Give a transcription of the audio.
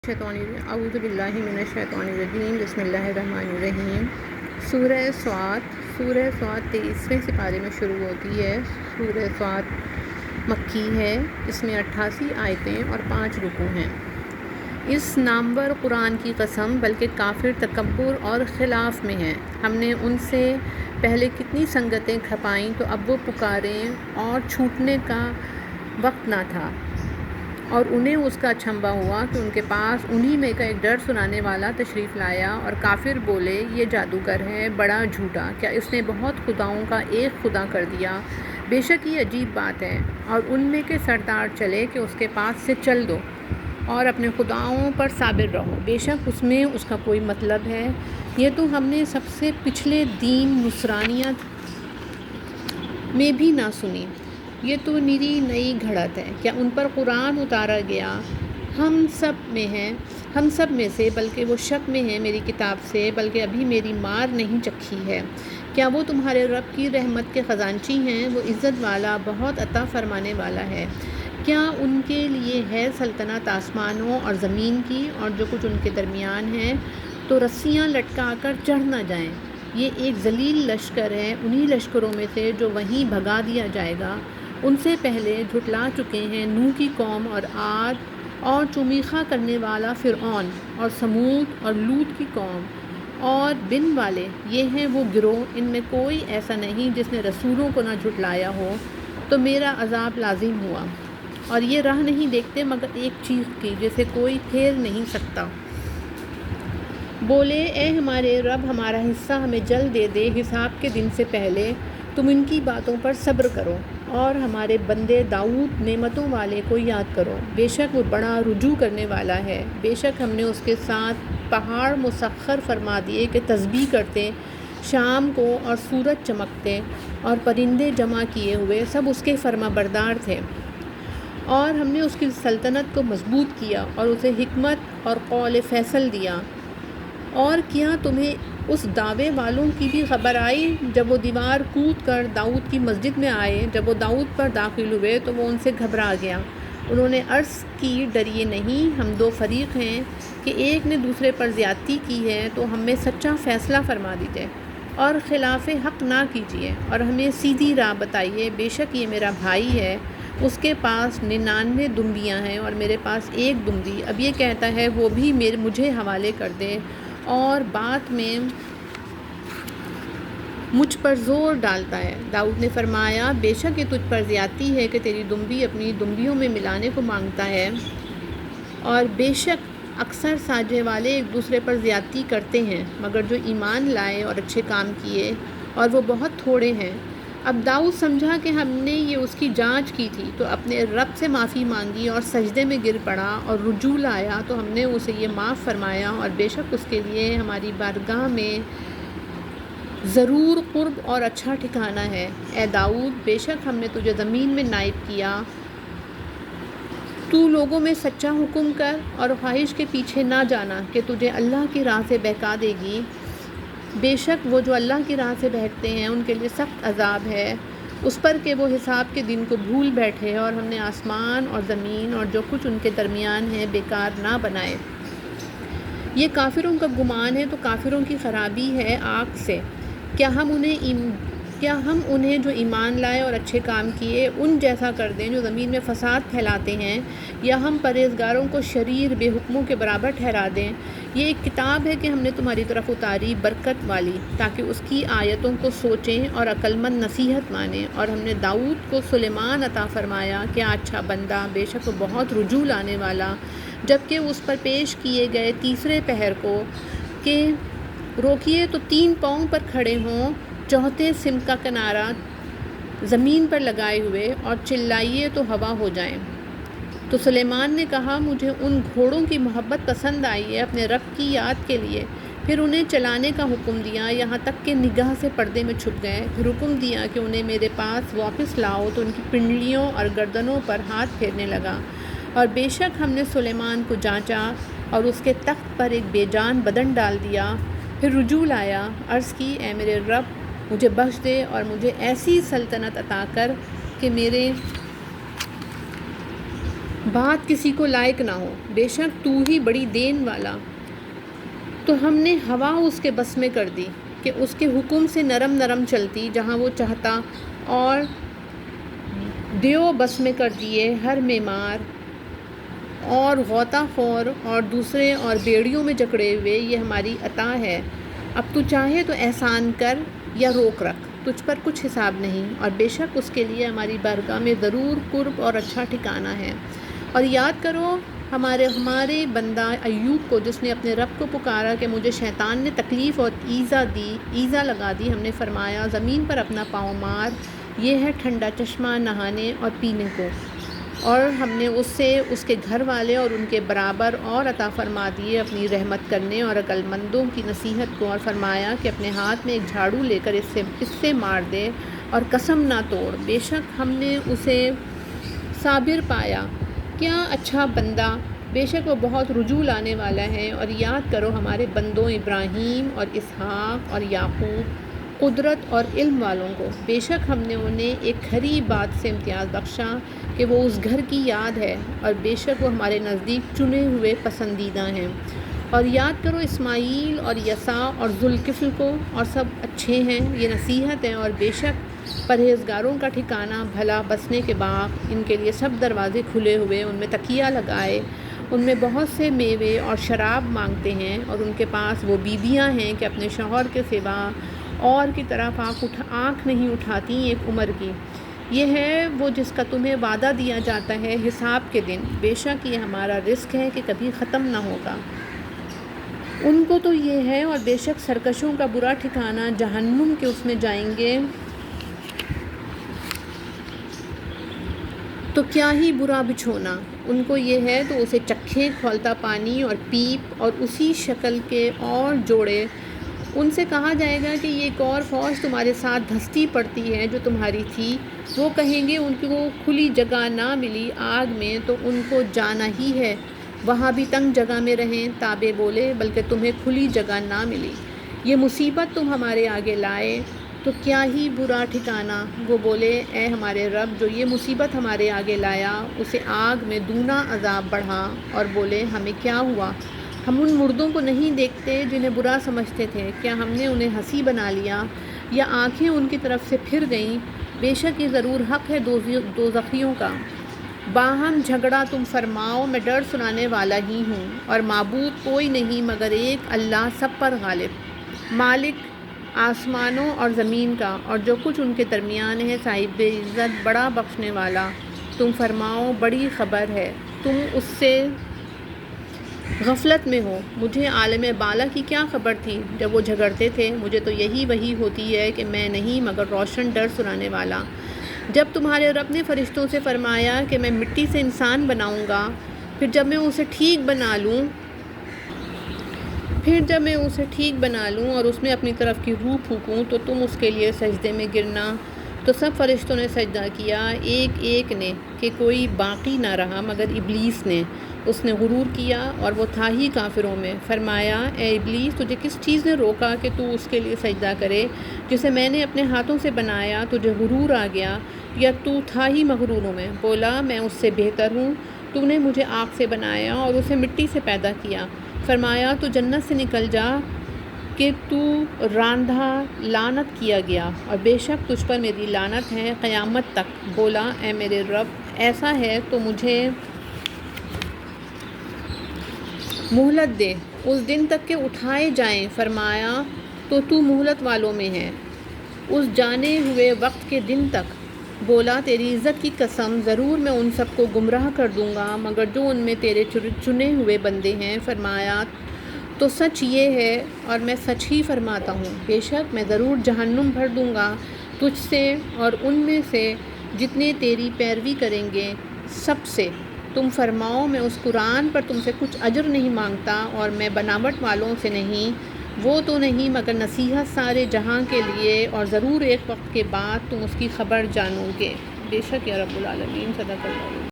اعوذ باللہ من الشیطان الرجیم بسم اللہ الرحمن الرحیم۔ سورہ صاد 23ویں سپارے میں شروع ہوتی ہے۔ سورہ صاد مکی ہے، اس میں 88 آیتیں اور 5 رکوع ہیں۔ اس نامور قرآن کی قسم، بلکہ کافر تکبر اور خلاف میں ہیں۔ ہم نے ان سے پہلے کتنی سنگتیں کھپائیں تو اب وہ پکاریں اور چھوٹنے کا وقت نہ تھا، اور انہیں اس کا اچنبھا ہوا کہ ان کے پاس انہی میں کا ایک ڈر سنانے والا تشریف لایا، اور کافر بولے یہ جادوگر ہے، بڑا جھوٹا، کیا اس نے بہت خداؤں کا ایک خدا کر دیا؟ بے شک یہ عجیب بات ہے۔ اور ان میں کے سردار چلے کہ اس کے پاس سے چل دو اور اپنے خداؤں پر صابر رہو، بے شک اس میں اس کا کوئی مطلب ہے۔ یہ تو ہم نے سب سے پچھلے دین نصرانیت میں بھی نہ سنی، یہ تو نری نئی گھڑت ہے۔ کیا ان پر قرآن اتارا گیا ہم سب میں سے، بلکہ وہ شک میں ہیں میری کتاب سے، بلکہ ابھی میری مار نہیں چکھی ہے۔ کیا وہ تمہارے رب کی رحمت کے خزانچی ہیں؟ وہ عزت والا، بہت عطا فرمانے والا ہے۔ کیا ان کے لیے ہے سلطنت آسمانوں اور زمین کی اور جو کچھ ان کے درمیان ہے؟ تو رسیاں لٹکا کر چڑھ نہ جائیں۔ یہ ایک ذلیل لشکر ہے، انہی لشکروں میں سے جو وہیں بھگا دیا جائے گا۔ ان سے پہلے جھٹلا چکے ہیں نوح کی قوم اور عاد اور چمیخا کرنے والا فرعون اور سمود اور لوط کی قوم اور بن والے، یہ ہیں وہ گروہ، ان میں کوئی ایسا نہیں جس نے رسولوں کو نہ جھٹلایا ہو۔ تو میرا عذاب لازم ہوا، اور یہ راہ نہیں دیکھتے مگر ایک چیخ کی جسے کوئی پھیر نہیں سکتا۔ بولے اے ہمارے رب، ہمارا حصہ ہمیں جلد دے دے حساب کے دن سے پہلے۔ تم ان کی باتوں پر صبر کرو اور ہمارے بندے داؤد نعمتوں والے کو یاد کرو، بے شک وہ بڑا رجوع کرنے والا ہے۔ بے شک ہم نے اس کے ساتھ پہاڑ مسخر فرما دیے کہ تسبیح کرتے شام کو اور سورج چمکتے اور پرندے جمع کیے ہوئے سب اس کے فرما بردار تھے۔ اور ہم نے اس کی سلطنت کو مضبوط کیا اور اسے حکمت اور قول فیصل دیا۔ اور کیا تمہیں اس دعوے والوں کی بھی خبر آئی جب وہ دیوار کود کر داؤد کی مسجد میں آئے؟ جب وہ داؤد پر داخل ہوئے تو وہ ان سے گھبرا گیا۔ انہوں نے عرض کی ڈریے نہیں، ہم دو فریق ہیں کہ ایک نے دوسرے پر زیادتی کی ہے، تو ہم میں سچا فیصلہ فرما دیجیے اور خلاف حق نہ کیجیے اور ہمیں سیدھی راہ بتائیے۔ بے شک یہ میرا بھائی ہے، اس کے پاس 99 دمبیاں ہیں اور میرے پاس ایک دمبی، اب یہ کہتا ہے وہ بھی مجھے حوالے کر دے، اور بات میں مجھ پر زور ڈالتا ہے۔ داؤد نے فرمایا بے شک یہ تجھ پر زیادتی ہے کہ تیری دمبی اپنی دمبیوں میں ملانے کو مانگتا ہے، اور بے شک اکثر ساجھے والے ایک دوسرے پر زیادتی کرتے ہیں، مگر جو ایمان لائے اور اچھے کام کیے، اور وہ بہت تھوڑے ہیں۔ اب داؤد سمجھا کہ ہم نے یہ اس کی جانچ کی تھی، تو اپنے رب سے معافی مانگی اور سجدے میں گر پڑا اور رجوع لایا، تو ہم نے اسے یہ معاف فرمایا، اور بے شک اس کے لیے ہماری بارگاہ میں ضرور قرب اور اچھا ٹھکانہ ہے۔ اے داؤد، بے شک ہم نے تجھے زمین میں نائب کیا، تو لوگوں میں سچا حکم کر اور خواہش کے پیچھے نہ جانا کہ تجھے اللہ کی راہ سے بہکا دے گی۔ بے شک وہ جو اللہ کی راہ سے بہکتے ہیں ان کے لیے سخت عذاب ہے، اس پر کہ وہ حساب کے دن کو بھول بیٹھے، اور ہم نے آسمان اور زمین اور جو کچھ ان کے درمیان ہے بیکار نہ بنائے۔ یہ کافروں کا گمان ہے تو کافروں کی خرابی ہے آگ سے۔ کیا ہم انہیں جو ایمان لائے اور اچھے کام کیے ان جیسا کر دیں جو زمین میں فساد پھیلاتے ہیں، یا ہم پرہیزگاروں کو شریر بے حکموں کے برابر ٹھہرا دیں؟ یہ ایک کتاب ہے کہ ہم نے تمہاری طرف اتاری، برکت والی، تاکہ اس کی آیتوں کو سوچیں اور عقلمند نصیحت مانیں۔ اور ہم نے داؤد کو سلیمان عطا فرمایا، کیا اچھا بندہ، بے شک وہ بہت رجوع لانے والا۔ جبکہ اس پر پیش کیے گئے تیسرے پہر کو کہ روکیے تو 3 پاؤں پر کھڑے ہوں، چوتھے سمت کا کنارہ زمین پر لگائے ہوئے، اور چلائیے تو ہوا ہو جائیں۔ تو سلیمان نے کہا مجھے ان گھوڑوں کی محبت پسند آئی ہے اپنے رب کی یاد کے لیے۔ پھر انہیں چلانے کا حکم دیا یہاں تک کہ نگاہ سے پردے میں چھپ گئے۔ پھر حکم دیا کہ انہیں میرے پاس واپس لاؤ، تو ان کی پنڈلیوں اور گردنوں پر ہاتھ پھیرنے لگا۔ اور بے شک ہم نے سلیمان کو جانچا اور اس کے تخت پر ایک بے جان بدن ڈال دیا۔ پھر رجوع لایا، عرض کی اے میرے رب، مجھے بخش دے اور مجھے ایسی سلطنت عطا کر کہ میرے بات کسی کو لائق نہ ہو، بے شک تو ہی بڑی دین والا۔ تو ہم نے ہوا اس کے بس میں کر دی کہ اس کے حکم سے نرم نرم چلتی جہاں وہ چاہتا، اور دیو بس میں کر دیے ہر معمار اور غوطہ خور اور دوسرے اور بیڑیوں میں جکڑے ہوئے، یہ ہماری عطا ہے۔ اب تو چاہے تو احسان کر یا روک رکھ، تجھ پر کچھ حساب نہیں، اور بے شک اس کے لیے ہماری بارگاہ میں ضرور قرب اور اچھا ٹھکانہ ہے۔ اور یاد کرو ہمارے بندہ ایوب کو، جس نے اپنے رب کو پکارا کہ مجھے شیطان نے تکلیف اور ایذا لگا دی۔ ہم نے فرمایا زمین پر اپنا پاؤں مار، یہ ہے ٹھنڈا چشمہ نہانے اور پینے کو، اور ہم نے اس سے اس کے گھر والے اور ان کے برابر اور عطا فرما دیے اپنی رحمت کرنے اور عقل مندوں کی نصیحت کو، اور فرمایا کہ اپنے ہاتھ میں ایک جھاڑو لے کر اس سے مار دے اور قسم نہ توڑ، بے شک ہم نے اسے صابر پایا، کیا اچھا بندہ، بے شک وہ بہت رجوع لانے والا ہے۔ اور یاد کرو ہمارے بندوں ابراہیم اور اسحاق اور یعقوب، قدرت اور علم والوں کو، بے شک ہم نے انہیں ایک کھری بات سے امتیاز بخشا کہ وہ اس گھر کی یاد ہے، اور بے شک وہ ہمارے نزدیک چنے ہوئے پسندیدہ ہیں۔ اور یاد کرو اسماعیل اور یسع اور ذوالکفل کو، اور سب اچھے ہیں، یہ نصیحت ہے، اور بے شک پرہیزگاروں کا ٹھکانہ بھلا بسنے کے باغ، ان کے لیے سب دروازے کھلے ہوئے، ان میں تکیہ لگائے، ان میں بہت سے میوے اور شراب مانگتے ہیں، اور ان کے پاس وہ بیویاں ہیں کہ اپنے شوہر کے سوا اور کی طرف آنکھ نہیں اٹھاتی ایک عمر کی۔ یہ ہے وہ جس کا تمہیں وعدہ دیا جاتا ہے حساب کے دن، بے شک یہ ہمارا رزق ہے کہ کبھی ختم نہ ہوگا۔ ان کو تو یہ ہے، اور بے شک سرکشوں کا برا ٹھکانہ جہنم کے اس میں جائیں گے تو کیا ہی برا بچھونا ان کو یہ ہے، تو اسے چکھیں کھولتا پانی اور پیپ اور اسی شکل کے اور جوڑے۔ ان سے کہا جائے گا کہ یہ ایک اور فوج تمہارے ساتھ دھستی پڑتی ہے جو تمہاری تھی، وہ کہیں گے ان کو کھلی جگہ نہ ملی آگ میں تو ان کو جانا ہی ہے، وہاں بھی تنگ جگہ میں رہیں۔ تابع بولے بلکہ تمہیں کھلی جگہ نہ ملی، یہ مصیبت تم ہمارے آگے لائے تو کیا ہی برا ٹھکانہ۔ وہ بولے اے ہمارے رب، جو یہ مصیبت ہمارے آگے لایا اسے آگ میں دونا عذاب بڑھا، اور بولے ہمیں کیا ہوا، ہم ان مردوں کو نہیں دیکھتے جنہیں برا سمجھتے تھے، کیا ہم نے انہیں ہنسی بنا لیا یا آنکھیں ان کی طرف سے پھر گئیں، بے شک یہ ضرور حق ہے دوزخیوں کا۔ باہم جھگڑا تم فرماؤ، میں ڈر سنانے والا ہی ہوں، اور معبود کوئی نہیں مگر ایک اللہ سب پر غالب، مالک آسمانوں اور زمین کا اور جو کچھ ان کے درمیان ہے، صاحب عزت بڑا بخشنے والا۔ تم فرماؤ بڑی خبر ہے، تم اس سے غفلت میں ہو، مجھے عالم بالا کی کیا خبر تھی جب وہ جھگڑتے تھے، مجھے تو یہی وحی ہوتی ہے کہ میں نہیں مگر روشن ڈر سنانے والا۔ جب تمہارے رب نے فرشتوں سے فرمایا کہ میں مٹی سے انسان بناؤں گا، پھر جب میں اسے ٹھیک بنا لوں اور اس میں اپنی طرف کی روح پھونکوں تو تم اس کے لیے سجدے میں گرنا، تو سب فرشتوں نے سجدہ کیا ایک ایک نے، کہ کوئی باقی نہ رہا مگر ابلیس نے، اس نے غرور کیا اور وہ تھا ہی کافروں میں۔ فرمایا اے ابلیس، تجھے کس چیز نے روکا کہ تو اس کے لیے سجدہ کرے جسے میں نے اپنے ہاتھوں سے بنایا، تجھے غرور آ گیا یا تو تھا ہی مغروروں میں؟ بولا میں اس سے بہتر ہوں، تو نے مجھے آگ سے بنایا اور اسے مٹی سے پیدا کیا۔ فرمایا تو جنت سے نکل جا کہ تو راندھا لعنت کیا گیا، اور بے شک تجھ پر میری لعنت ہے قیامت تک۔ بولا اے میرے رب، ایسا ہے تو مجھے مہلت دے اس دن تک کہ اٹھائے جائیں۔ فرمایا تو مہلت والوں میں ہے اس جانے ہوئے وقت کے دن تک۔ بولا تیری عزت کی قسم، ضرور میں ان سب کو گمراہ کر دوں گا مگر جو ان میں تیرے چنے ہوئے بندے ہیں۔ فرمایا تو سچ یہ ہے اور میں سچ ہی فرماتا ہوں، بے شک میں ضرور جہنم بھر دوں گا تجھ سے اور ان میں سے جتنے تیری پیروی کریں گے سب سے۔ تم فرماؤ میں اس قرآن پر تم سے کچھ اجر نہیں مانگتا اور میں بناوٹ والوں سے نہیں، وہ تو نہیں مگر نصیحت سارے جہاں کے لیے، اور ضرور ایک وقت کے بعد تم اس کی خبر جانو گے۔ بے شک یا رب العالمین صدق اللہ۔